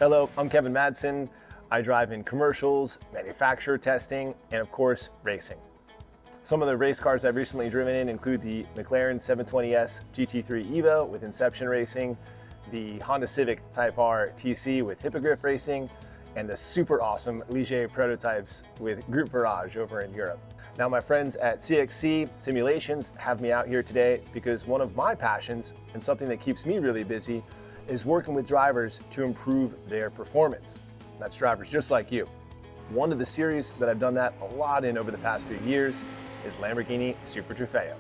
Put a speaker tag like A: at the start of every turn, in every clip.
A: Hello, I'm Kevin Madsen. I drive in commercials, manufacturer testing, and of course, racing. Some of the race cars I've recently driven in include the McLaren 720S GT3 Evo with Inception Racing, the Honda Civic Type R TC with Hippogriff Racing, and the super awesome Ligier prototypes with Group Virage over in Europe. Now my friends at CXC Simulations have me out here today because one of my passions and something that keeps me really busy is working with drivers to improve their performance. That's drivers just like you. One of the series that I've done that a lot in over the past few years is Lamborghini Super Trofeo.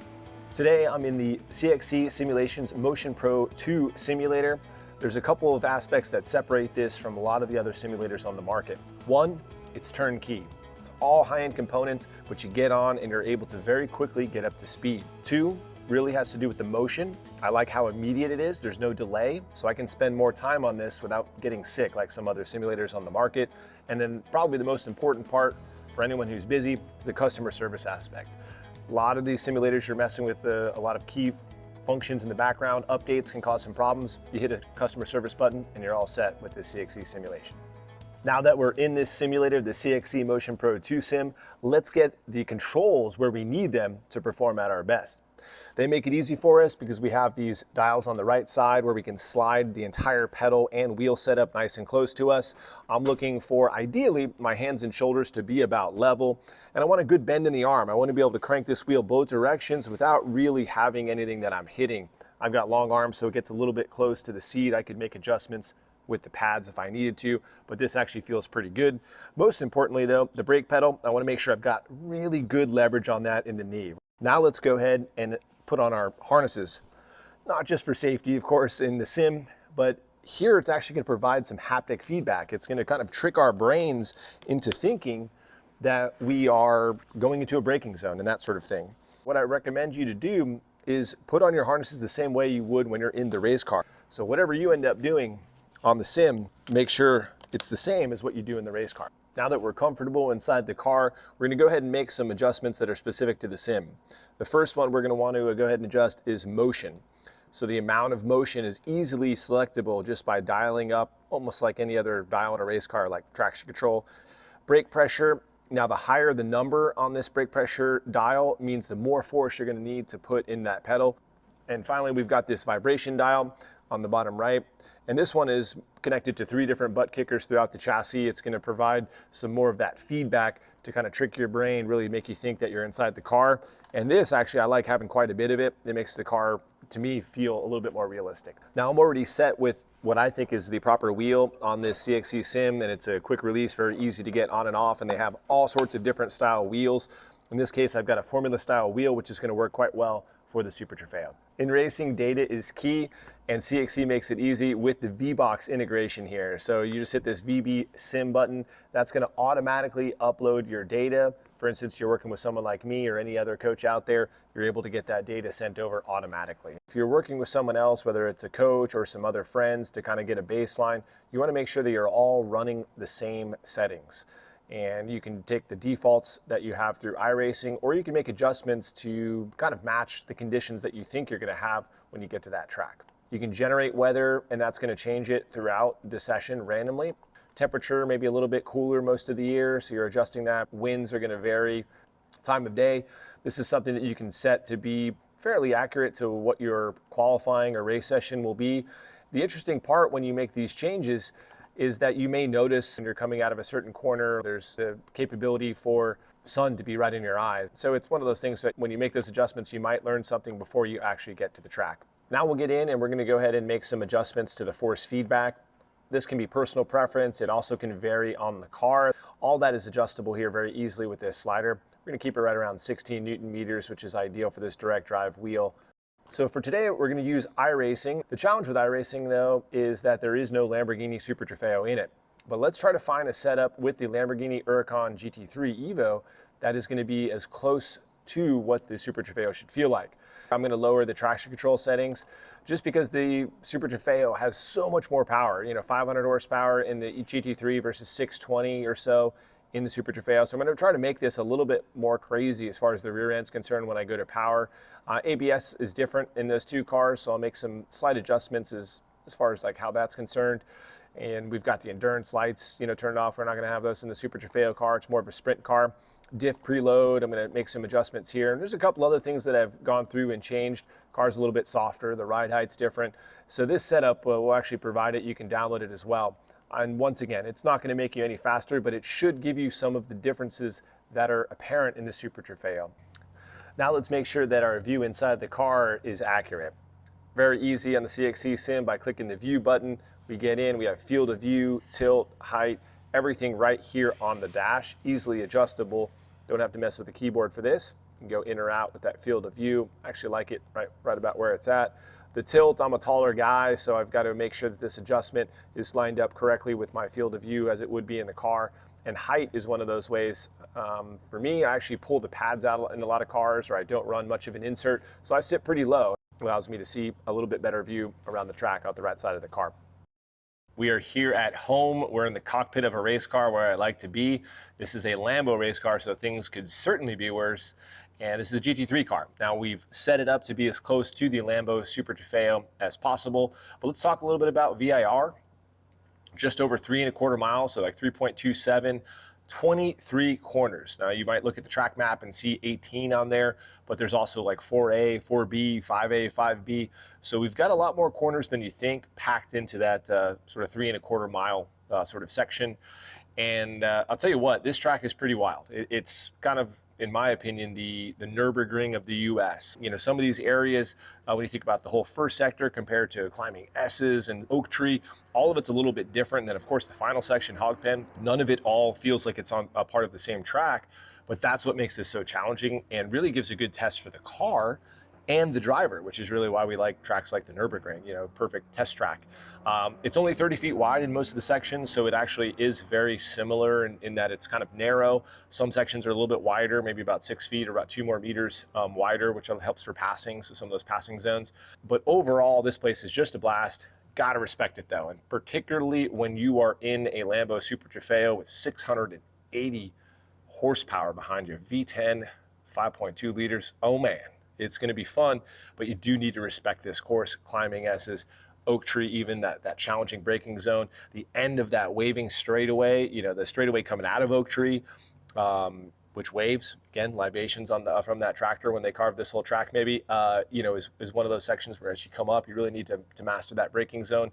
A: Today I'm in the CXC Simulations Motion Pro 2 simulator. There's a couple of aspects that separate this from a lot of the other simulators on the market. One, it's turnkey. It's all high-end components, but you get on and you're able to very quickly get up to speed. Two, really has to do with the motion. I like how immediate it is. There's no delay, so I can spend more time on this without getting sick like some other simulators on the market. And then probably the most important part for anyone who's busy, the customer service aspect. A lot of these simulators, you're messing with a lot of key functions in the background. Updates can cause some problems. You hit a customer service button and you're all set with this CXC simulation. Now that we're in this simulator, the CXC Motion Pro 2 Sim, let's get the controls where we need them to perform at our best. They make it easy for us because we have these dials on the right side where we can slide the entire pedal and wheel setup nice and close to us. I'm looking for, ideally, my hands and shoulders to be about level, and I want a good bend in the arm. I want to be able to crank this wheel both directions without really having anything that I'm hitting. I've got long arms, so it gets a little bit close to the seat. I could make adjustments with the pads if I needed to, but this actually feels pretty good. Most importantly though, the brake pedal, I want to make sure I've got really good leverage on that in the knee. Now let's go ahead and put on our harnesses, not just for safety, of course, in the sim, but here it's actually going to provide some haptic feedback. It's going to kind of trick our brains into thinking that we are going into a braking zone and that sort of thing. What I recommend you to do is put on your harnesses the same way you would when you're in the race car. So whatever you end up doing on the sim, make sure it's the same as what you do in the race car. Now that we're comfortable inside the car, we're gonna go ahead and make some adjustments that are specific to the sim. The first one we're gonna want to go ahead and adjust is motion. So the amount of motion is easily selectable just by dialing up, almost like any other dial in a race car, like traction control. Brake pressure, now the higher the number on this brake pressure dial means the more force you're gonna need to put in that pedal. And finally, we've got this vibration dial on the bottom right. And this one is connected to 3 different butt kickers throughout the chassis. It's going to provide some more of that feedback to kind of trick your brain, really make you think that you're inside the car. And this actually, I like having quite a bit of it. It makes the car, to me, feel a little bit more realistic. Now I'm already set with what I think is the proper wheel on this CXC Sim, and it's a quick release, very easy to get on and off, and they have all sorts of different style wheels. In this case, I've got a Formula style wheel, which is going to work quite well for the Super Trofeo. In racing, data is key, and CXC makes it easy with the VBox integration here. So you just hit this VB Sim button. That's going to automatically upload your data. For instance, you're working with someone like me or any other coach out there, you're able to get that data sent over automatically. If you're working with someone else, whether it's a coach or some other friends to kind of get a baseline, you want to make sure that you're all running the same settings. And you can take the defaults that you have through iRacing, or you can make adjustments to kind of match the conditions that you think you're going to have when you get to that track. You can generate weather, and that's going to change it throughout the session randomly. Temperature may be a little bit cooler most of the year, so you're adjusting that. Winds are going to vary. Time of day, this is something that you can set to be fairly accurate to what your qualifying or race session will be. The interesting part when you make these changes is that you may notice when you're coming out of a certain corner, there's the capability for sun to be right in your eyes. So it's one of those things that when you make those adjustments, you might learn something before you actually get to the track. Now we'll get in and we're gonna go ahead and make some adjustments to the force feedback. This can be personal preference. It also can vary on the car. All that is adjustable here very easily with this slider. We're gonna keep it right around 16 Newton meters, which is ideal for this direct drive wheel. So for today, we're going to use iRacing. The challenge with iRacing, though, is that there is no Lamborghini Super Trofeo in it. But let's try to find a setup with the Lamborghini Huracan GT3 Evo that is going to be as close to what the Super Trofeo should feel like. I'm going to lower the traction control settings just because the Super Trofeo has so much more power. 500 horsepower in the GT3 versus 620 or so in the Super Trofeo. So I'm going to try to make this a little bit more crazy as far as the rear end's concerned when I go to power. ABS is different in those two cars, so I'll make some slight adjustments as as far as like how that's concerned. And we've got the endurance lights, turned off. We're not going to have those in the Super Trofeo car. It's more of a sprint car. Diff preload, I'm going to make some adjustments here. And there's a couple other things that I've gone through and changed. Car's a little bit softer, the ride height's different. So this setup will actually provide it. You can download it as well. And once again, it's not going to make you any faster, but it should give you some of the differences that are apparent in the Super Trofeo. Now let's make sure that our view inside the car is accurate. Very easy on the CXC Sim. By clicking the view button, we get in, we have field of view, tilt, height, everything right here on the dash, easily adjustable. Don't have to mess with the keyboard for this. You can go in or out with that field of view. I actually like it right about where it's at. The tilt, I'm a taller guy, so I've got to make sure that this adjustment is lined up correctly with my field of view as it would be in the car. And height is one of those ways. For me, I actually pull the pads out in a lot of cars, or I don't run much of an insert, so I sit pretty low. It allows me to see a little bit better view around the track out the right side of the car. We are here at home. We're in the cockpit of a race car where I like to be. This is a Lambo race car, so things could certainly be worse. And this is a GT3 car. Now we've set it up to be as close to the Lambo Super Trofeo as possible. But let's talk a little bit about VIR. Just over 3.25 miles, so like 3.27, 23 corners. Now you might look at the track map and see 18 on there, but there's also like 4A, 4B, 5A, 5B. So we've got a lot more corners than you think packed into that sort of 3.25 mile sort of section. And I'll tell you what, this track is pretty wild. It's kind of, in my opinion, the Nürburgring of the US. Some of these areas, when you think about the whole first sector compared to climbing Esses and Oak Tree, all of it's a little bit different. And then, of course, the final section, Hogpen, none of it all feels like it's on a part of the same track. But that's what makes this so challenging and really gives a good test for the car and the driver, which is really why we like tracks like the Nürburgring, perfect test track. It's only 30 feet wide in most of the sections, so it actually is very similar in that it's kind of narrow. Some sections are a little bit wider, maybe about 6 feet or about 2 more meters wider, which helps for passing, so some of those passing zones. But overall, this place is just a blast. Gotta respect it though, and particularly when you are in a Lambo Super Trofeo with 680 horsepower behind you, V10, 5.2 liters, oh man. It's going to be fun, but you do need to respect this course, climbing S's, Oak Tree, even that challenging braking zone, the end of that waving straightaway, the straightaway coming out of Oak Tree, which waves, again, libations from that tractor when they carved this whole track maybe, is one of those sections where as you come up, you really need to master that braking zone.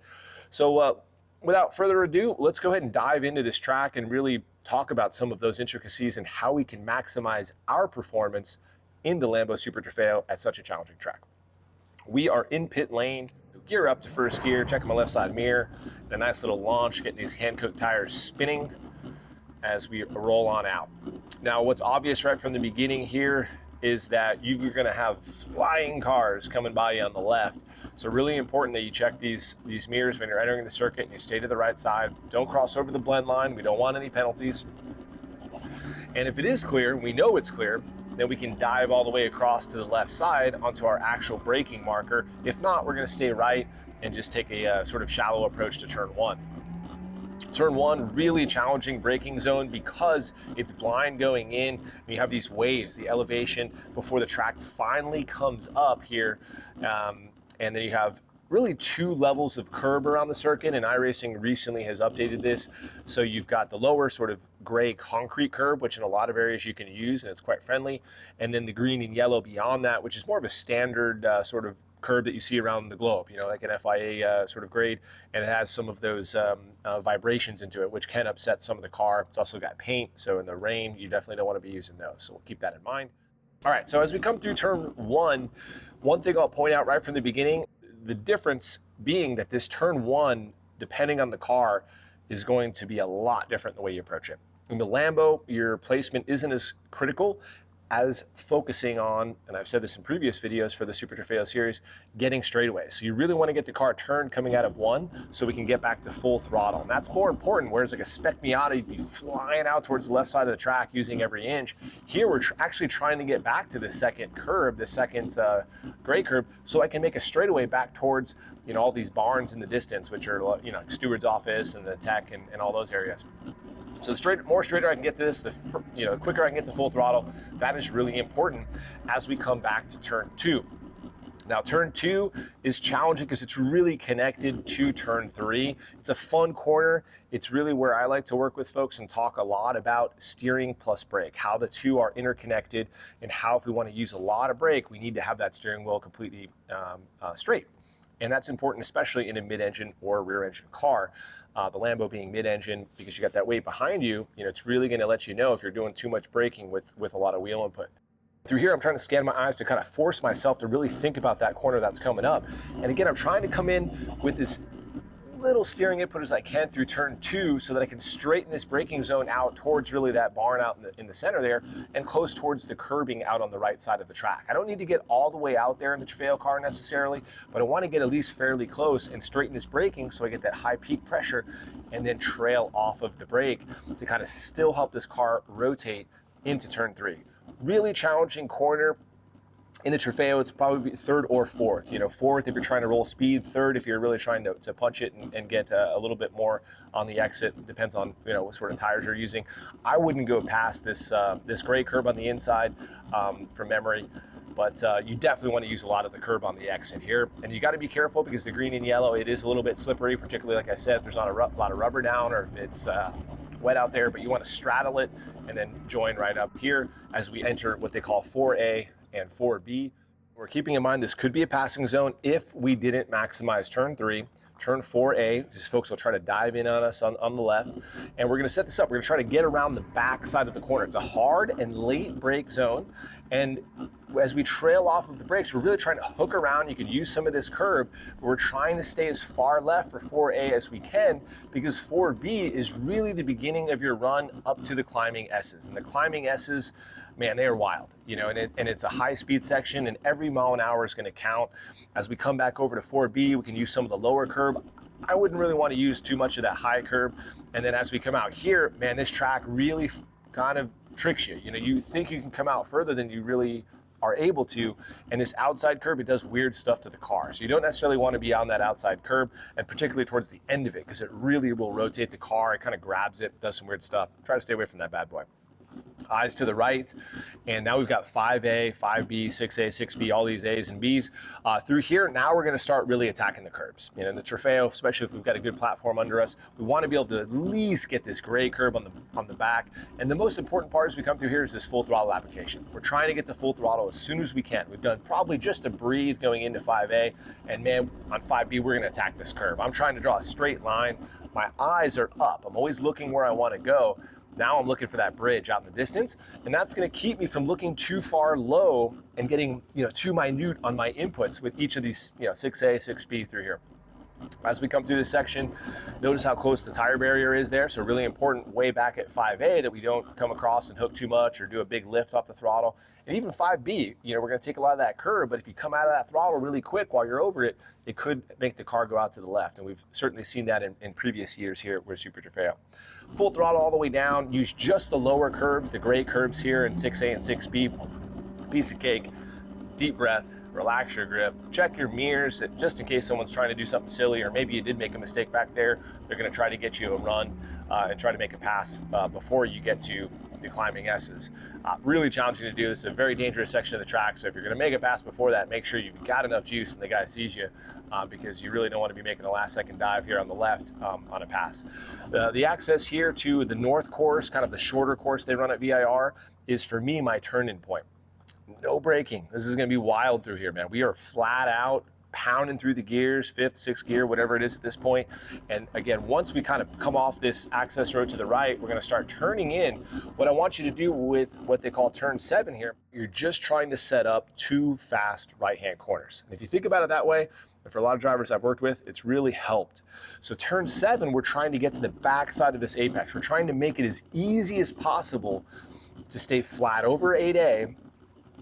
A: So without further ado, let's go ahead and dive into this track and really talk about some of those intricacies and how we can maximize our performance in the Lambo Super Trofeo at such a challenging track. We are in pit lane, gear up to first gear, checking my left side mirror, and a nice little launch, getting these hand-cooked tires spinning as we roll on out. Now, what's obvious right from the beginning here is that you're gonna have flying cars coming by you on the left. So really important that you check these mirrors when you're entering the circuit and you stay to the right side. Don't cross over the blend line. We don't want any penalties. And if it is clear, we know it's clear, then we can dive all the way across to the left side onto our actual braking marker. If not, we're gonna stay right and just take a sort of shallow approach to turn one. Turn one, really challenging braking zone because it's blind going in. And you have these waves, the elevation before the track finally comes up here. And then you have really 2 levels of curb around the circuit, and iRacing recently has updated this. So you've got the lower sort of gray concrete curb, which in a lot of areas you can use, and it's quite friendly. And then the green and yellow beyond that, which is more of a standard sort of curb that you see around the globe, like an FIA sort of grade, and it has some of those vibrations into it, which can upset some of the car. It's also got paint, so in the rain, you definitely don't want to be using those, so we'll keep that in mind. All right, so as we come through turn one thing I'll point out right from the beginning, the difference being that this turn one, depending on the car, is going to be a lot different the way you approach it. In the Lambo, your placement isn't as critical as focusing on, and I've said this in previous videos for the Super Trofeo series, getting straightaways. So you really want to get the car turned coming out of one so we can get back to full throttle. And that's more important, whereas like a Spec Miata, you'd be flying out towards the left side of the track using every inch. Here we're actually trying to get back to the second curb, the second gray curb, so I can make a straightaway back towards all these barns in the distance, which are steward's office and the tech and all those areas. So the more straighter I can get to this, the quicker I can get to full throttle. That is really important as we come back to turn two. Now, turn 2 is challenging because it's really connected to turn 3. It's a fun corner. It's really where I like to work with folks and talk a lot about steering plus brake, how the two are interconnected, and how if we want to use a lot of brake, we need to have that steering wheel completely straight. And that's important, especially in a mid-engine or rear-engine car. The Lambo being mid-engine, because you got that weight behind you, it's really going to let you know if you're doing too much braking with a lot of wheel input. Through here, I'm trying to scan my eyes to kind of force myself to really think about that corner that's coming up. And again, I'm trying to come in with this little steering input as I can through turn 2 so that I can straighten this braking zone out towards really that barn out in the center there and close towards the curbing out on the right side of the track. I don't need to get all the way out there in the Trofeo car necessarily, but I want to get at least fairly close and straighten this braking so I get that high peak pressure and then trail off of the brake to kind of still help this car rotate into turn 3. Really challenging corner. In the Trofeo, it's probably third or fourth. Fourth if you're trying to roll speed, third if you're really trying to punch it and get a little bit more on the exit. Depends on what sort of tires you're using. I wouldn't go past this gray curb on the inside from memory, but you definitely want to use a lot of the curb on the exit here. And you got to be careful because the green and yellow, it is a little bit slippery, particularly like I said, if there's not a lot of rubber down or if it's wet out there, but you want to straddle it and then join right up here as we enter what they call 4A and 4B. We're keeping in mind this could be a passing zone if we didn't maximize turn 3. Turn 4A, these folks will try to dive in on us on the left, and we're going to set this up. We're going to try to get around the back side of the corner. It's a hard and late brake zone, and as we trail off of the brakes, we're really trying to hook around. You could use some of this curb, but we're trying to stay as far left for 4A as we can because 4B is really the beginning of your run up to the climbing S's. And the climbing S's, man, they are wild, and it's a high-speed section, and every mile an hour is going to count. As we come back over to 4B, we can use some of the lower curb. I wouldn't really want to use too much of that high curb. And then as we come out here, man, this track really kind of tricks you. You think you can come out further than you really are able to, and this outside curb, it does weird stuff to the car. So you don't necessarily want to be on that outside curb, and particularly towards the end of it, because it really will rotate the car. It kind of grabs it, does some weird stuff. Try to stay away from that bad boy. Eyes to the right, and now we've got 5A, 5B, 6A, 6B, all these A's and B's. Through here, now we're going to start really attacking the curbs. In the Trofeo, especially if we've got a good platform under us, we want to be able to at least get this gray curb on the back. And the most important part as we come through here is this full throttle application. We're trying to get the full throttle as soon as we can. We've done probably just a breathe going into 5A, and man, on 5B, we're going to attack this curb. I'm trying to draw a straight line. My eyes are up. I'm always looking where I want to go. Now I'm looking for that bridge out in the distance, and that's going to keep me from looking too far low and getting too minute on my inputs with each of these 6A, 6B through here. As we come through this section, notice how close the tire barrier is there. So really important way back at 5A that we don't come across and hook too much or do a big lift off the throttle. And even 5B, we're going to take a lot of that curb, but if you come out of that throttle really quick while you're over it, it could make the car go out to the left. And we've certainly seen that in previous years here with Super Trofeo. Full throttle all the way down, use just the lower curbs, the gray curbs here in 6A and 6B. Piece of cake. Deep breath, relax your grip, check your mirrors just in case someone's trying to do something silly, or maybe you did make a mistake back there. They're going to try to get you a run and try to make a pass before you get to the climbing S's. Really challenging to do. This is a very dangerous section of the track, so if you're going to make a pass before that, make sure you've got enough juice and the guy sees you because you really don't want to be making a last second dive here on the left on a pass. The access here to the north course, kind of the shorter course they run at VIR, is for me my turn-in point. No braking. This is going to be wild through here, man. We are flat out pounding through the gears, fifth, sixth gear, whatever it is at this point. And again, once we kind of come off this access road to the right, we're going to start turning in. What I want you to do with what they call turn 7 here, you're just trying to set up 2 fast right-hand corners. And if you think about it that way, and for a lot of drivers I've worked with, it's really helped. So turn 7, we're trying to get to the back side of this apex. We're trying to make it as easy as possible to stay flat over 8A,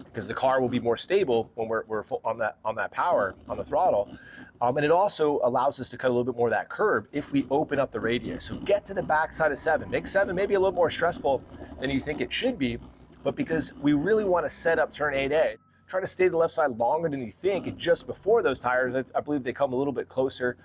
A: because the car will be more stable when we're full on that power on the throttle, and it also allows us to cut a little bit more of that curb if we open up the radius. So get to the back side of 7. Make 7 maybe a little more stressful than you think it should be, but because we really want to set up turn 8A, try to stay to the left side longer than you think. And just before those tires, I believe they come a little bit closer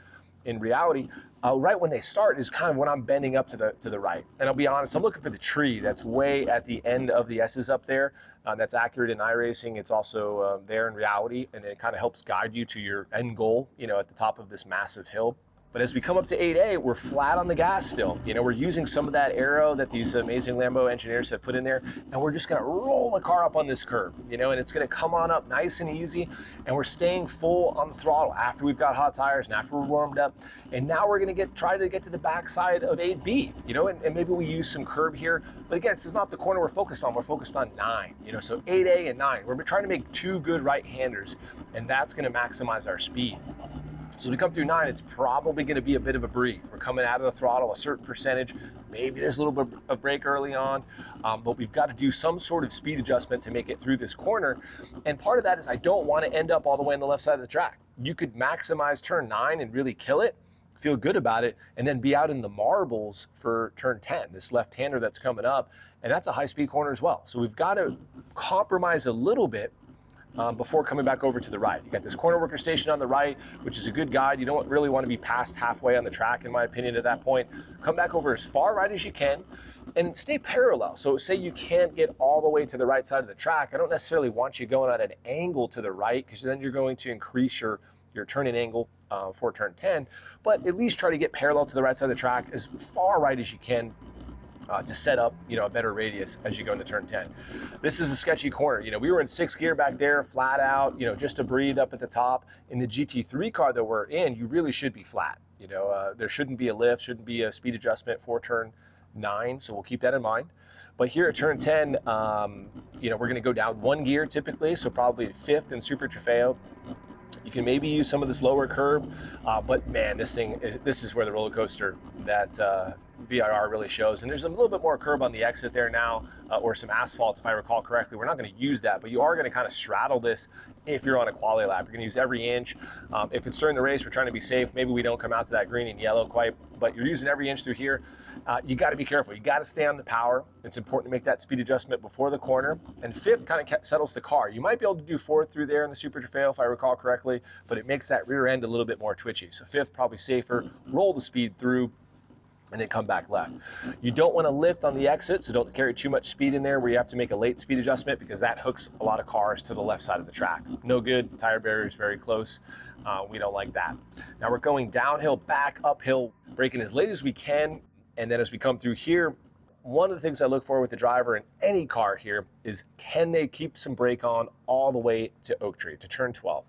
A: in reality, right when they start is kind of when I'm bending up to the right. And I'll be honest, I'm looking for the tree that's way at the end of the S's up there. That's accurate in iRacing. It's also there in reality, and it kind of helps guide you to your end goal, at the top of this massive hill. But as we come up to 8A, we're flat on the gas still. We're using some of that aero that these amazing Lambo engineers have put in there, and we're just gonna roll the car up on this curb, and it's gonna come on up nice and easy, and we're staying full on the throttle after we've got hot tires and after we're warmed up. And now we're gonna try to get to the backside of 8B, and maybe we use some curb here. But again, this is not the corner we're focused on. We're focused on 9, so 8A and 9. We're trying to make 2 good right-handers, and that's gonna maximize our speed. So as we come through 9, it's probably going to be a bit of a breathe. We're coming out of the throttle a certain percentage. Maybe there's a little bit of brake early on, but we've got to do some sort of speed adjustment to make it through this corner. And part of that is I don't want to end up all the way on the left side of the track. You could maximize turn 9 and really kill it, feel good about it, and then be out in the marbles for turn 10, this left-hander that's coming up. And that's a high-speed corner as well. So we've got to compromise a little bit before coming back over to the right. You got this corner worker station on the right, which is a good guide. You don't really want to be past halfway on the track, in my opinion, at that point. Come back over as far right as you can and stay parallel. So say you can't get all the way to the right side of the track. I don't necessarily want you going at an angle to the right, because then you're going to increase your turn-in angle for turn 10, but at least try to get parallel to the right side of the track as far right as you can to set up, a better radius as you go into turn 10. This is a sketchy corner. We were in 6th gear back there, flat out, just to breathe up at the top. In the GT3 car that we're in, you really should be flat. There shouldn't be a lift, shouldn't be a speed adjustment for turn 9, so we'll keep that in mind. But here at turn 10, we're going to go down 1 gear typically, so probably 5th in Super Trofeo. You can maybe use some of this lower curb, but man, this is where the roller coaster that VIR really shows. And there's a little bit more curb on the exit there now, or some asphalt if I recall correctly. We're not going to use that, but you are going to kind of straddle this if you're on a quali lap. You're going to use every inch. If it's during the race, we're trying to be safe. Maybe we don't come out to that green and yellow quite, but you're using every inch through here. You got to be careful. You got to stay on the power. It's important to make that speed adjustment before the corner. And 5th kind of settles the car. You might be able to do 4th through there in the Super Trofeo if I recall correctly, but it makes that rear end a little bit more twitchy. So 5th probably safer. Roll the speed through and then come back left. You don't want to lift on the exit, so don't carry too much speed in there where you have to make a late speed adjustment, because that hooks a lot of cars to the left side of the track. No good. Tire barrier is very close. We don't like that. Now we're going downhill, back uphill, braking as late as we can. And then as we come through here, one of the things I look for with the driver in any car here is, can they keep some brake on all the way to Oak Tree, to turn 12?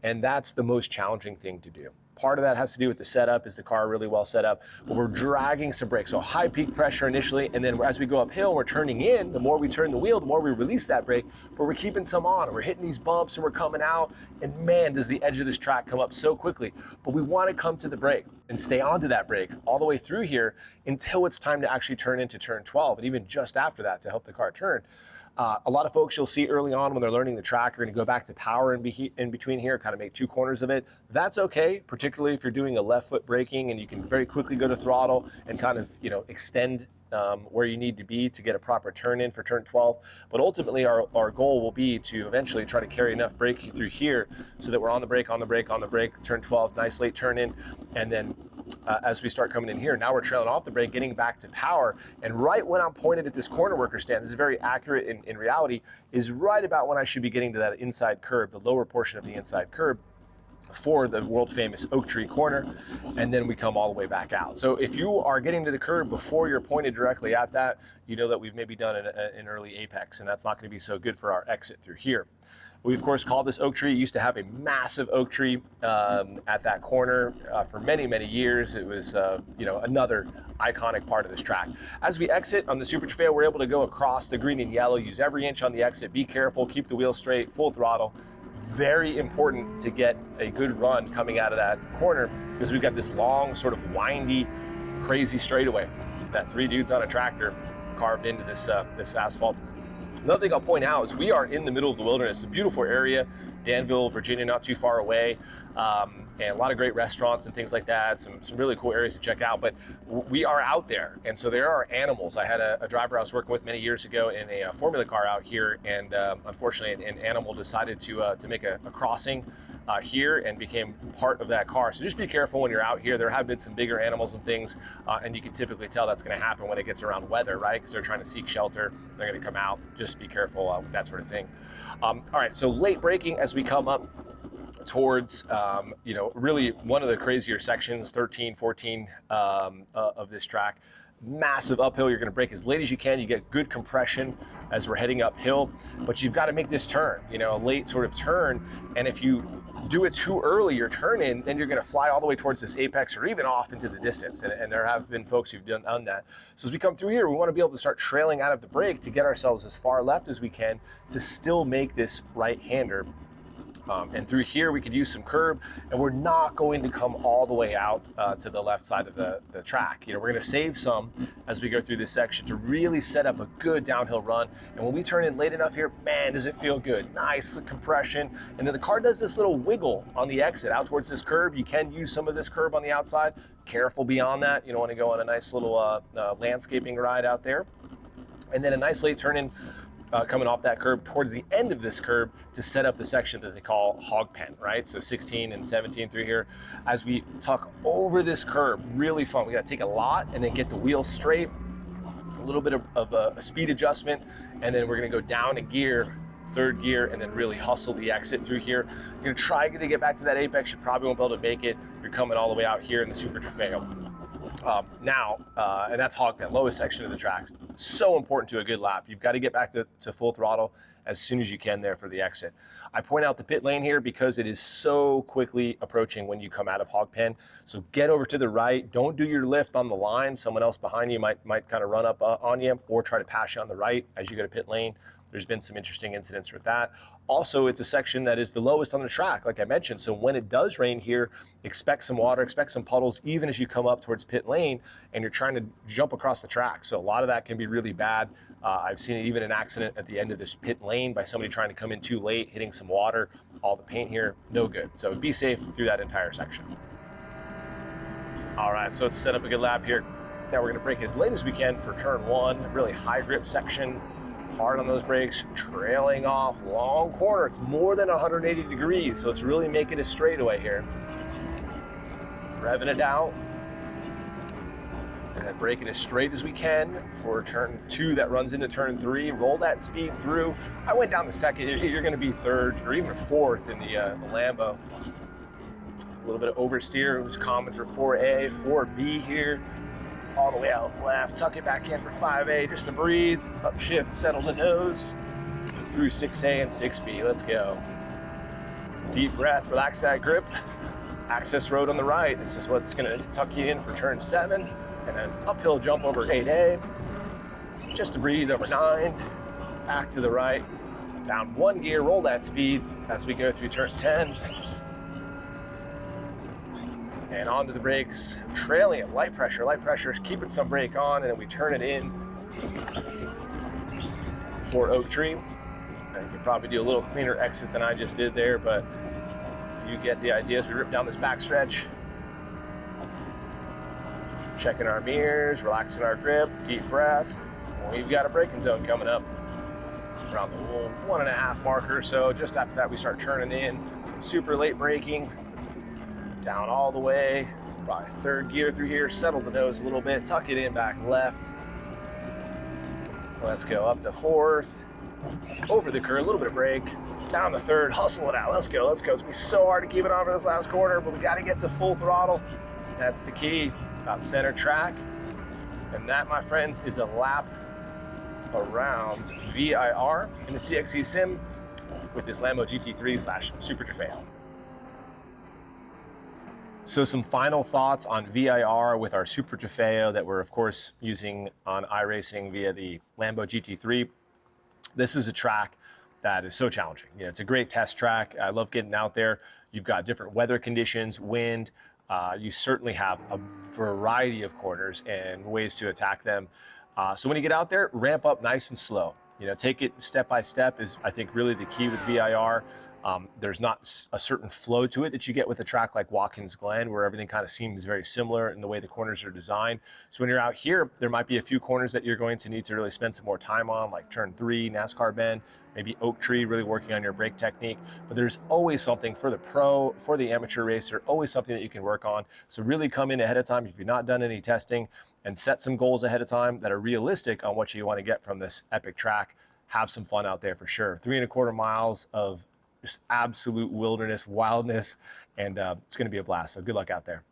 A: And that's the most challenging thing to do. Part of that has to do with the setup. Is the car really well set up? But we're dragging some brakes. So high peak pressure initially, and then as we go uphill, we're turning in. The more we turn the wheel, the more we release that brake, but we're keeping some on. We're hitting these bumps and we're coming out, and man, does the edge of this track come up so quickly. But we want to come to the brake and stay onto that brake all the way through here until it's time to actually turn into turn 12, and even just after that to help the car turn. A lot of folks you'll see early on when they're learning the track are going to go back to power in between here, kind of make 2 corners of it. That's okay, particularly if you're doing a left foot braking and you can very quickly go to throttle and kind of extend where you need to be to get a proper turn in for turn 12. But ultimately our goal will be to eventually try to carry enough braking through here so that we're on the brake, turn 12, nice late turn in, and then as we start coming in here, now we're trailing off the brake, getting back to power. And right when I'm pointed at this corner worker stand, this is very accurate in reality, is right about when I should be getting to that inside curb, the lower portion of the inside curb, for the world famous Oak Tree corner, and then we come all the way back out. So if you are getting to the curb before you're pointed directly at that, you know that we've maybe done an early apex, and that's not going to be so good for our exit through here. We, of course, call this Oak Tree. It used to have a massive oak tree at that corner for many, many years. It was, another iconic part of this track. As we exit on the Super Trofeo, we're able to go across the green and yellow, use every inch on the exit, be careful, keep the wheel straight, full throttle. Very important to get a good run coming out of that corner, because we've got this long, sort of windy, crazy straightaway that 3 dudes on a tractor carved into this asphalt. Another thing I'll point out is we are in the middle of the wilderness. It's a beautiful area, Danville, Virginia, not too far away. and a lot of great restaurants and things like that, some really cool areas to check out, but we are out there, and so there are animals. I had a driver I was working with many years ago in a Formula car out here, and unfortunately an animal decided to make a crossing here and became part of that car. So just be careful when you're out here. There have been some bigger animals and things, and you can typically tell that's going to happen when it gets around weather, right? Because they're trying to seek shelter. They're going to come out. Just be careful with that sort of thing. All right, so late braking as we come up towards, really one of the crazier sections, 13, 14 of this track. Massive uphill. You're going to brake as late as you can. You get good compression as we're heading uphill, but you've got to make this turn, a late sort of turn. And if you do it too early, your turn in, then you're going to fly all the way towards this apex or even off into the distance. And there have been folks who've done that. So as we come through here, we want to be able to start trailing out of the brake to get ourselves as far left as we can to still make this right-hander. And through here, we could use some curb, and we're not going to come all the way out to the left side of the track. We're going to save some as we go through this section to really set up a good downhill run. And when we turn in late enough here, man, does it feel good. Nice compression. And then the car does this little wiggle on the exit out towards this curb. You can use some of this curb on the outside. Careful beyond that. You don't want to go on a nice little landscaping ride out there. And then a nice late turn in coming off that curb towards the end of this curb to set up the section that they call hog pen, right? So 16 and 17 through here. As we tuck over this curb, really fun. We got to take a lot and then get the wheels straight, a little bit of a speed adjustment, and then we're going to go down a gear, third gear, and then really hustle the exit through here. You're going to try to get back to that apex. You probably won't be able to make it. You're coming all the way out here in the Super Trofeo. And that's hog pen, lowest section of the track. So important to a good lap. You've got to get back to full throttle as soon as you can there for the exit. I point out the pit lane here because it is so quickly approaching when you come out of hog pen. So get over to the right. Don't do your lift on the line. Someone else behind you might kind of run up on you or try to pass you on the right as you go to pit lane. There's been some interesting incidents with that. Also, it's a section that is the lowest on the track, like I mentioned. So when it does rain here, expect some water, expect some puddles, even as you come up towards pit lane and you're trying to jump across the track. So a lot of that can be really bad. I've seen even an accident at the end of this pit lane by somebody trying to come in too late, hitting some water. All the paint here, no good. So be safe through that entire section. All right, so let's set up a good lap here. Now we're gonna brake as late as we can for turn one, really high grip section. Hard on those brakes, trailing off, long corner. It's more than 180 degrees, so it's really making a straightaway here. Revving it out, and then braking as straight as we can for turn two that runs into turn three. Roll that speed through. I went down the second. You're going to be third or even fourth in the Lambo. A little bit of oversteer was common for 4A, 4B here. All the way out left, tuck it back in for 5A just to breathe, upshift, settle the nose, through 6A and 6B, let's go. Deep breath, relax that grip, access road on the right. This is what's gonna tuck you in for turn 7, and then uphill jump over 8A, just to breathe over 9, back to the right, down one gear, roll that speed as we go through turn 10, and onto the brakes, trailing it, light pressure is keeping some brake on, and then we turn it in for Oak Tree. I could probably do a little cleaner exit than I just did there, but you get the idea as we rip down this back stretch. Checking our mirrors, relaxing our grip, deep breath. We've got a braking zone coming up around the 1.5 marker, so just after that we start turning in some super late braking. Down all the way, probably third gear through here, settle the nose a little bit, tuck it in back left. Let's go up to fourth, over the curve, a little bit of brake, down the third, hustle it out, let's go. It's gonna be so hard to keep it on for this last corner, but we gotta get to full throttle. That's the key, about center track. And that, my friends, is a lap around VIR in the CXC Sim with this Lambo GT3/Super Trofeo. So some final thoughts on VIR with our Super Trofeo that we're of course using on iRacing via the Lambo GT3. This is a track that is so challenging. It's a great test track. I love getting out there. You've got different weather conditions, wind. You certainly have a variety of corners and ways to attack them. So when you get out there, ramp up nice and slow. Take it step by step is, I think, really the key with VIR. There's not a certain flow to it that you get with a track like Watkins Glen, where everything kind of seems very similar in the way the corners are designed. So when you're out here, there might be a few corners that you're going to need to really spend some more time on, like turn 3, NASCAR bend, maybe Oak Tree, really working on your brake technique. But there's always something for the pro, for the amateur racer, always something that you can work on. So really come in ahead of time if you've not done any testing, and set some goals ahead of time that are realistic on what you want to get from this epic track. Have some fun out there for sure. 3.25 miles of just absolute wilderness, wildness, and it's going to be a blast. So good luck out there.